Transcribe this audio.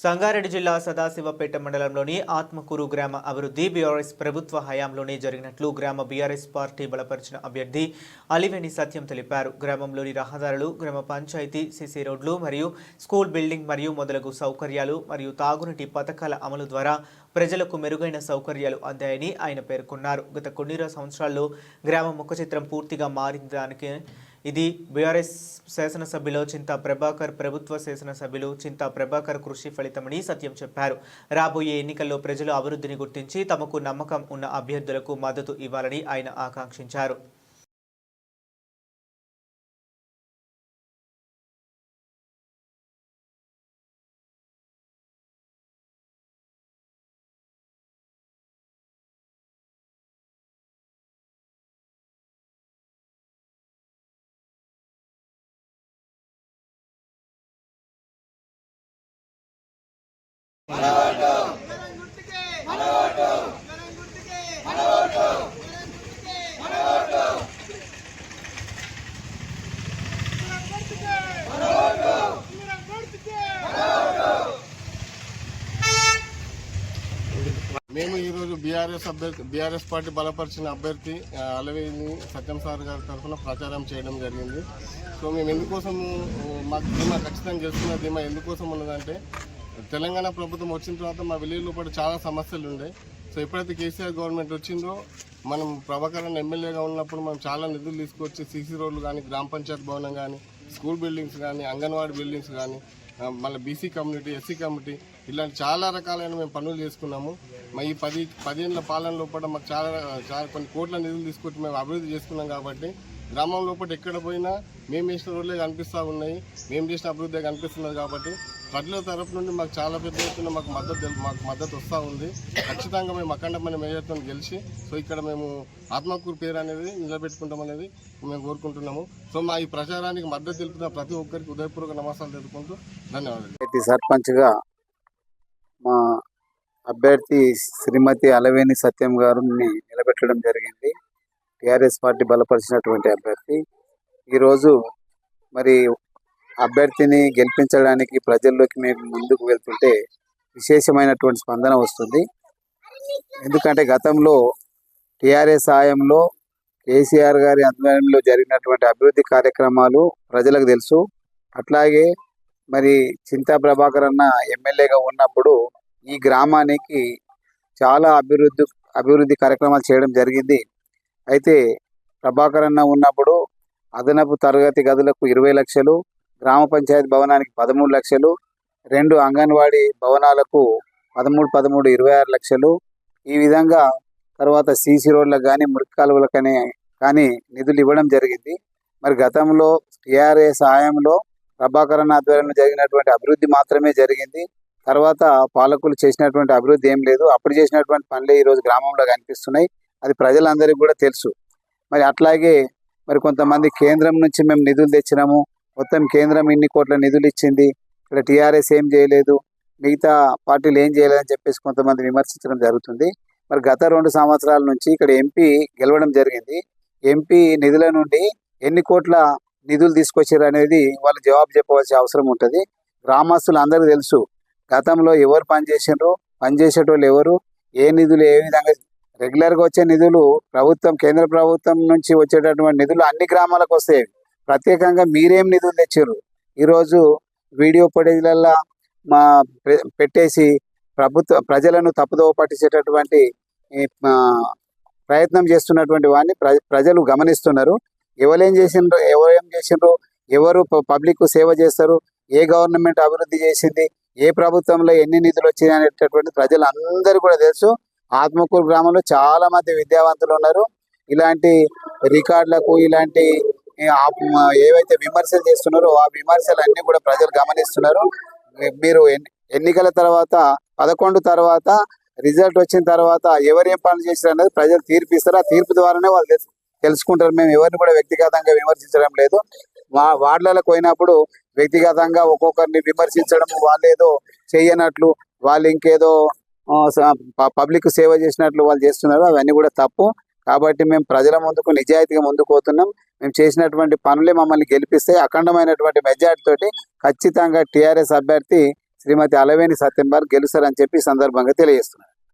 సంగారెడ్డి జిల్లా సదాశివపేట మండలంలోని ఆత్మకూరు గ్రామ అభివృద్ధి బీఆర్ఎస్ ప్రభుత్వ హయాంలోనే జరిగినట్లు గ్రామ బీఆర్ఎస్ పార్టీ బలపరిచిన అభ్యర్థి అలివేని సత్యం తెలిపారు. గ్రామంలోని రహదారులు, గ్రామ పంచాయతీ, సీసీ రోడ్లు మరియు స్కూల్ బిల్డింగ్ మరియు మొదలగు సౌకర్యాలు మరియు తాగునీటి పథకాల అమలు ద్వారా ప్రజలకు మెరుగైన సౌకర్యాలు అందాయని ఆయన పేర్కొన్నారు. గత కొన్ని సంవత్సరాల్లో గ్రామ ముఖచిత్రం పూర్తిగా మారిందానికి ఇది బీఆర్ఎస్ శాసనసభ్యులు చింతా ప్రభాకర్, ప్రభుత్వ శాసనసభ్యులు చింతా ప్రభాకర్ కృషి ఫలితమని సత్యం చెప్పారు. రాబోయే ఎన్నికల్లో ప్రజలు అభివృద్ధిని గుర్తించి తమకు నమ్మకం ఉన్న అభ్యర్థులకు మద్దతు ఇవ్వాలని ఆయన ఆకాంక్షించారు. మేము ఈరోజు బీఆర్ఎస్ పార్టీ బలపరిచిన అభ్యర్థి అలివేని సత్యం సార్ గారి తరఫున ప్రచారం చేయడం జరిగింది. సో మేము ఎందుకోసం మాకు ధీమా ఖచ్చితంగా గెలుస్తున్న ధీమా ఎందుకోసం ఉన్నదంటే, తెలంగాణ ప్రభుత్వం వచ్చిన తర్వాత మా విలేజ్ లోపల చాలా సమస్యలు ఉండే. సో ఎప్పుడైతే కేసీఆర్ గవర్నమెంట్ వచ్చిందో, మనం ప్రభాకర్ ఎమ్మెల్యేగా ఉన్నప్పుడు మనం చాలా నిధులు తీసుకొచ్చి సీసీ రోడ్లు కానీ, గ్రామ పంచాయతీ భవనం కానీ, స్కూల్ బిల్డింగ్స్ కానీ, అంగన్వాడీ బిల్డింగ్స్ కానీ, మళ్ళీ బీసీ కమ్యూనిటీ, ఎస్సీ కమ్యూనిటీ, ఇలాంటి చాలా రకాలైన మేము పనులు చేసుకున్నాము. మా ఈ 10 ఏళ్ళ పాలన లోపల మాకు చాలా కొన్ని కోట్ల నిధులు తీసుకొచ్చి మేము అభివృద్ధి చేసుకున్నాం. కాబట్టి గ్రామం లోపల ఎక్కడ పోయినా మేము చేసిన రోడ్లే కనిపిస్తూ ఉన్నాయి, మేము చేసిన అభివృద్ధి కనిపిస్తున్నది. కాబట్టి ప్రజల తరపు నుండి మాకు చాలా పెద్ద ఎత్తున మాకు మద్దతు వస్తూ ఉంది. ఖచ్చితంగా మేము అఖండమైన మేయర్తో గెలిచి సో ఇక్కడ మేము ఆత్మకూరు పేరు అనేది నిలబెట్టుకుంటామనేది మేము కోరుకుంటున్నాము. సో మా ఈ ప్రచారానికి మద్దతు తెలుపుతున్న ప్రతి ఒక్కరికి ఉదయపూర్వక నమస్కారాలు తెలుపుకుంటూ ధన్యవాదాలు. సర్పంచ్గా మా అభ్యర్థి శ్రీమతి అలివేని సత్యం గారిని నిలబెట్టడం జరిగింది. టీఆర్ఎస్ పార్టీ బలపరిచినటువంటి అభ్యర్థి. ఈరోజు మరి అభ్యర్థిని గెలిపించడానికి ప్రజల్లోకి మేము ముందుకు వెళ్తుంటే విశేషమైనటువంటి స్పందన వస్తుంది. ఎందుకంటే గతంలో టీఆర్ఎస్ హయాంలో కేసీఆర్ గారి ఆధ్వర్యంలో జరిగినటువంటి అభివృద్ధి కార్యక్రమాలు ప్రజలకు తెలుసు. అట్లాగే మరి చింతా ప్రభాకర్ అన్న ఎమ్మెల్యేగా ఉన్నప్పుడు ఈ గ్రామానికి చాలా అభివృద్ధి కార్యక్రమాలు చేయడం జరిగింది. అయితే ప్రభాకర్ అన్న ఉన్నప్పుడు అదనపు తరగతి గదులకు 20 లక్షలు, గ్రామ పంచాయతీ భవనానికి 13 లక్షలు, 2 అంగన్వాడీ భవనాలకు 13, 26 లక్షలు, ఈ విధంగా తర్వాత సీసీ రోడ్లకు కానీ, మురికి కాలువలకు కానీ నిధులు ఇవ్వడం జరిగింది. మరి గతంలో టీఆర్ఎస్ హయాంలో ప్రభాకర్ అన్న ఆధ్వర్యంలో జరిగినటువంటి అభివృద్ధి మాత్రమే జరిగింది. తర్వాత పాలకులు చేసినటువంటి అభివృద్ధి ఏం లేదు. అప్పుడు చేసినటువంటి పనులే ఈరోజు గ్రామంలో కనిపిస్తున్నాయి. అది ప్రజలందరికీ కూడా తెలుసు. మరి అట్లాగే మరి కొంతమంది కేంద్రం నుంచి మేము నిధులు తెచ్చినాము, మొత్తం కేంద్రం ఇన్ని కోట్ల నిధులు ఇచ్చింది, ఇక్కడ టీఆర్ఎస్ ఏం చేయలేదు, మిగతా పార్టీలు ఏం చేయలేదని చెప్పేసి కొంతమంది విమర్శించడం జరుగుతుంది. మరి గత 2 సంవత్సరాల నుంచి ఇక్కడ ఎంపీ గెలవడం జరిగింది. ఎంపీ నిధుల నుండి ఎన్ని కోట్ల నిధులు తీసుకొచ్చారు అనేది వాళ్ళు జవాబు చెప్పవలసిన అవసరం ఉంటుంది. గ్రామస్తులు అందరికీ తెలుసు గతంలో ఎవరు పనిచేసినారు, పనిచేసేటోళ్ళు ఎవరు, ఏ నిధులు ఏ విధంగా రెగ్యులర్గా వచ్చే నిధులు కేంద్ర ప్రభుత్వం నుంచి వచ్చేటటువంటి నిధులు అన్ని గ్రామాలకు వస్తాయి. ప్రత్యేకంగా మీరేం నిధులు తెచ్చారు ఈరోజు వీడియో ఫుటేజ్లల్లో పెట్టేసి ప్రజలను తప్పుదోవ పట్టించేటటువంటి ప్రయత్నం చేస్తున్నటువంటి వాడిని ప్రజలు గమనిస్తున్నారు. ఎవరేం చేసిండ్రు, ఎవరు పబ్లిక్ సేవ చేస్తారు, ఏ గవర్నమెంట్ అభివృద్ధి చేసింది, ఏ ప్రభుత్వంలో ఎన్ని నిధులు వచ్చినాయి అనేటటువంటి ప్రజలు అందరూ కూడా తెలుసు. ఆత్మకూరు గ్రామంలో చాలా మంది విద్యావంతులు ఉన్నారు. ఇలాంటి రికార్డులకు, ఇలాంటి ఏవైతే విమర్శలు చేస్తున్నారో ఆ విమర్శలు అన్ని కూడా ప్రజలు గమనిస్తున్నారు. మీరు ఎన్నికల తర్వాత 11 తర్వాత రిజల్ట్ వచ్చిన తర్వాత ఎవరేం పనులు చేశారు అనేది ప్రజలు తీర్పు ఇస్తారు. ఆ తీర్పు ద్వారానే వాళ్ళు తెలుసుకుంటారు. మేము ఎవరిని కూడా వ్యక్తిగతంగా విమర్శించడం లేదు. వార్డులకు పోయినప్పుడు వ్యక్తిగతంగా ఒక్కొక్కరిని విమర్శించడం, వాళ్ళు ఏదో చెయ్యనట్లు, వాళ్ళు ఇంకేదో పబ్లిక్ సేవ చేసినట్లు వాళ్ళు చేస్తున్నారు. అవన్నీ కూడా తప్పు. కాబట్టి మేము ప్రజల ముందుకు నిజాయితీగా ముందుకు పోతున్నాం. మేము చేసినటువంటి పనులే మమ్మల్ని గెలిపిస్తే అఖండమైనటువంటి మెజార్టీ తోటి ఖచ్చితంగా టీఆర్ఎస్ అభ్యర్థి శ్రీమతి అలవేని సత్యం గారు గెలుస్తారని చెప్పి ఈ సందర్భంగా తెలియజేస్తున్నారు.